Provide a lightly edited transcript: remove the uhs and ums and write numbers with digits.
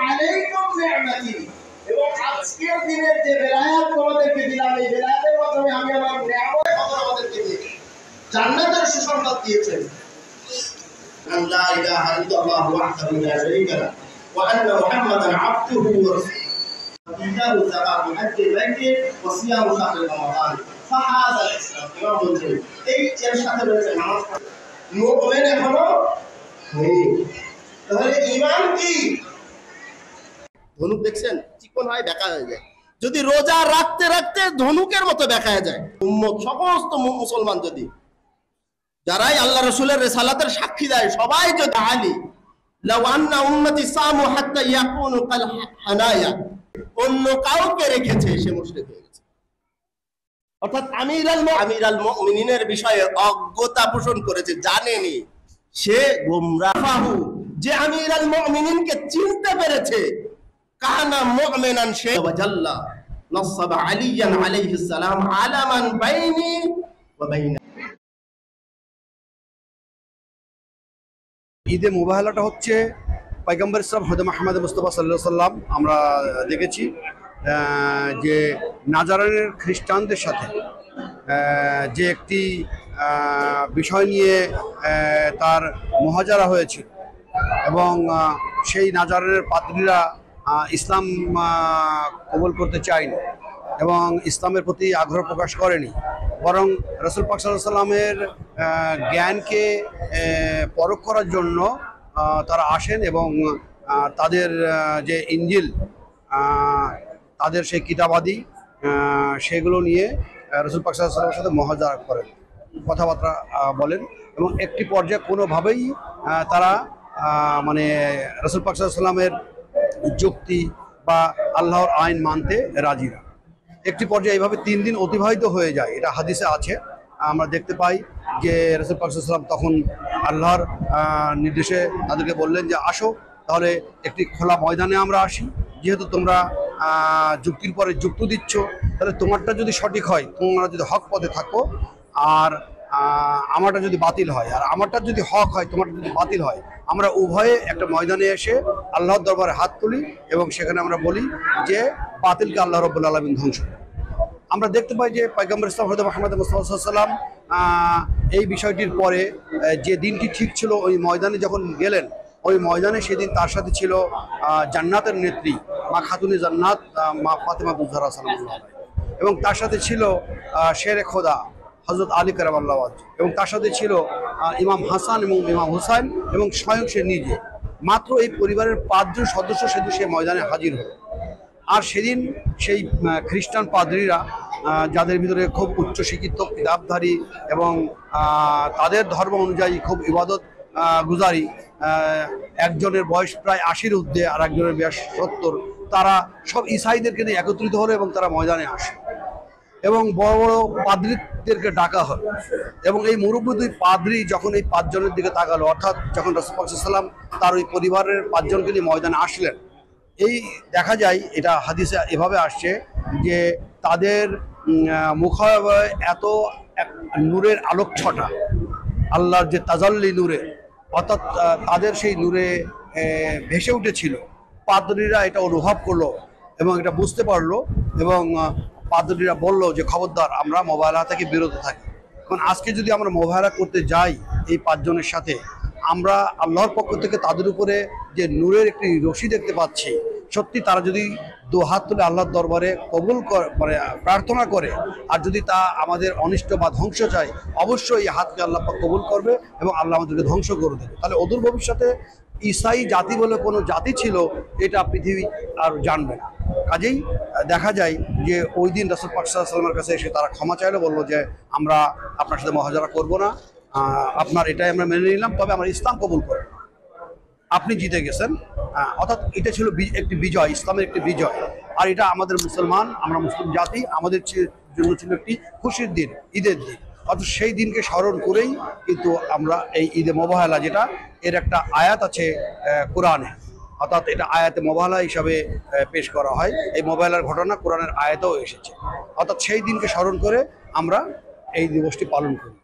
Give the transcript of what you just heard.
আলাইকুম নি'মাতি, এবং আজকের দিনের যে বেলায়াত তোমাদেরকে দিলাম, এই বেলায়াতের মাধ্যমে আমি আমার নিয়ামত তোমাদেরকে দিয়েছি, জান্নাতের সুসংবাদ দিয়েছেন। লা ইলাহা ইল্লাল্লাহু ওয়াহদাহু লা শারীকা লাহু ওয়া আন্না মুহাম্মাদান আবদুহু ওয়া রাসূলুহু ইতাউ যাকাত হাজ্জুল বাইতি ওয়া সিয়ামু শাহরি রমাদান ফাহাযাল ইসলাম। ইমাম বলছেন এই এর সাথে রয়েছে নামাজ। মুমিন এখনো নেই, তাহলে ঈমান কি? ধনুক দেখছেন, চিকন হয়, বেঁকা হয়ে যায়। যদি রোজা রাখতে রাখতে ধনুকের মতো বেঁকা যায়, উম্মত সমস্ত মুসলমান যদি, যারাই আল্লাহ রাসূলের রিসালাতের সাক্ষী দেয়, সবাই যদি আলী লাউ আন্না উম্মতি সামু হাত্তা ইয়াকুনু কাল হানায়া, অন্য কাউকে রেখেছে সে মুশরিক হয়ে গেছে। অর্থাৎ আমিরাল মুমিনিনের বিষয়ে অজ্ঞতা পোষণ করেছে, জানেনি, সে গোমরাহ। যে আমিরাল মুমিনিনকে চিনতে পেরেছে, কানা মুমিনান, সে ওয়াজাল্লা নাসাবা আলিয়ান আলাইহিস সালাম আলামান বাইনি ওয়া বাইনা। ঈদে মুবাহালাটা হচ্ছে পয়গম্বর ইসলাম হযরত মুহাম্মদ মুস্তাফা সাল্লাল্লাহু আলাইহি সাল্লাম। আমরা দেখেছি যে নাজারানের খ্রিস্টানদের সাথে যে একটি বিষয় নিয়ে তার মুহাজারা হয়েছিল, এবং সেই নাজারানের পাদ্রীরা ইসলাম কবুল করতে চায়নি এবং ইসলামের প্রতি আগ্রহ প্রকাশ করেনি, বরং রাসূল পাক সাল্লাল্লাহু আলাইহি সাল্লামের জ্ঞানকে পরখ করার জন্য তারা আসেন এবং তাদের যে ইনজিল, তাদের সেই কিতাবাদি, সেগুলো নিয়ে রাসূল পাক সাল্লাল্লাহু আলাইহি সাল্লামের সাথে মুহাজারা করেন, কথাবার্তা বলেন, এবং একটি পর্যায়ে কোনোভাবেই তারা মানে রাসূল পাক সাল্লাল্লাহু আলাইহি সাল্লামের যুক্তি বা আল্লাহর আইন মানতে রাজি না। একটি পর্যায়ে এইভাবে 3 দিন অতিবাহিত হয়ে যায়, এটা হাদিসে আছে। আমরা দেখতে পাই যে রাসূল পাক সাল্লাল্লাহু আলাইহি সাল্লাম তখন আল্লাহর নির্দেশে তাদেরকে বললেন যে আসো, তাহলে একটি খোলা ময়দানে আমরা আসি, যেহেতু তোমরা যুক্তির পরে যুক্তি দিচ্ছ, তাহলে তোমারটা যদি সঠিক হয়, তোমরা যদি হক পথে থাকো, আর আমারটা যদি বাতিল হয়, আর আমারটা যদি হক হয়, তোমারটা যদি বাতিল হয়, আমরা উভয়ে একটা ময়দানে এসে আল্লাহর দরবারে হাত তুলি এবং সেখানে আমরা বলি যে বাতিলকে আল্লাহ রাব্বুল আলামিন ধ্বংস। আমরা দেখতে পাই যে পয়গম্বর ইসলাম হযরত মুহাম্মদ মুস্তাফা সাল্লাল্লাহু আলাইহি সাল্লাম এই বিষয়টির পরে যে দিনটি ঠিক ছিল, ওই ময়দানে যখন গেলেন, ওই ময়দানে সেদিন তার সাথে ছিল জান্নাতের নেত্রী মা খাতুনে জান্নাত মা ফাতেমা তুজ-জাহরা সাল্লাল্লাহু আলাইহি, এবং তার সাথে ছিল শেরে খোদা হযরত আলী কারামাল্লাহু ওয়াজহু, এবং তার সাথে ছিল ইমাম হাসান এবং ইমাম হুসাইন, এবং স্বয়ং সে নিজে। মাত্র এই পরিবারের 5 জন সদস্য সেদিন সে ময়দানে হাজির হল। আর সেদিন সেই খ্রিস্টান পাদ্রীরা, যাদের ভিতরে খুব উচ্চ শিক্ষিত, কিতাবধারী এবং তাদের ধর্ম অনুযায়ী খুব ইবাদত গুজারি, একজনের বয়স প্রায় 80-র ঊর্ধ্বে আর একজনের বয়স 70, তারা সব ঈসাইদেরকে নিয়ে একত্রিত হলো এবং তারা ময়দানে আসে এবং বড় বড় পাদ্রীদেরকে ডাকা হলো। এবং এই মুরব্বী 2 পাদ্রী যখন এই 5 জনের দিকে তাকালো, অর্থাৎ যখন রাসূল পাক সাল্লাল্লাহু আলাইহি সাল্লাম তার ওই পরিবারের 5 জনকে নিয়ে ময়দানে আসলেন, এই দেখা যায়, এটা হাদিসে এভাবে আসছে যে তাদের মুখাবয়বে এত নূরের আলোক ছটা, আল্লাহর যে তাজাল্লি নূরে, অর্থাৎ তাদের সেই নূরে ভেসে উঠেছিল। পাদ্রীরা এটা অনুভব করলো এবং এটা বুঝতে পারলো, এবং পাদ্রীরা বললো যে খবরদার, আমরা মোবাইলা থেকে বিরত থাকি। কারণ আজকে যদি আমরা মোবাইলা করতে যাই এই 5 জনের সাথে, আমরা আল্লাহর পক্ষ থেকে তাদের উপরে যে নূরের একটি রশি দেখতে পাচ্ছি, সত্যি তারা যদি 2 হাত তুলে আল্লাহর দরবারে কবুল করে প্রার্থনা করে, আর যদি তা আমাদের অনিষ্ট বা ধ্বংস চায়, অবশ্যই এই হাতকে আল্লাহ পাক কবুল করবে এবং আল্লাহ আমাদেরকে ধ্বংস করে দেবে। তাহলে অদূর ভবিষ্যতে ঈসাই জাতি বলে কোনো জাতি ছিল, এটা পৃথিবী আর জানবে না। কাজেই দেখা যায় যে ওই দিন রাসূল পাক সাল্লাল্লাহু আলাইহি ওয়াসাল্লামের কাছে এসে তারা ক্ষমা চাইলো, বললো যে আমরা আপনার সাথে মুহাজারা করবো না, আপনার এটাই আমরা মেনে নিলাম, তবে আমরা ইসলাম কবুল করব। আপনি জিতে গেছেন। অর্থাৎ এটা ছিল একটি বিজয়, ইসলামের একটি বিজয়। আর এটা আমাদের মুসলমান, আমরা মুসলিম জাতি, আমাদের জন্য ছিল একটি খুশির দিন, ঈদের দিন। অর্থাৎ সেই দিনকে স্মরণ করেই কিন্তু আমরা এই ঈদে মুবাহালা, যেটা এর একটা আয়াত আছে কোরআনে, অর্থাৎ এটা আয়াতে মুবাহালা হিসাবে পেশ করা হয়। এই মুবাহালার ঘটনা কোরআনের আয়াতেও এসেছে। অর্থাৎ সেই দিনকে স্মরণ করে আমরা এই দিবসটি পালন করি।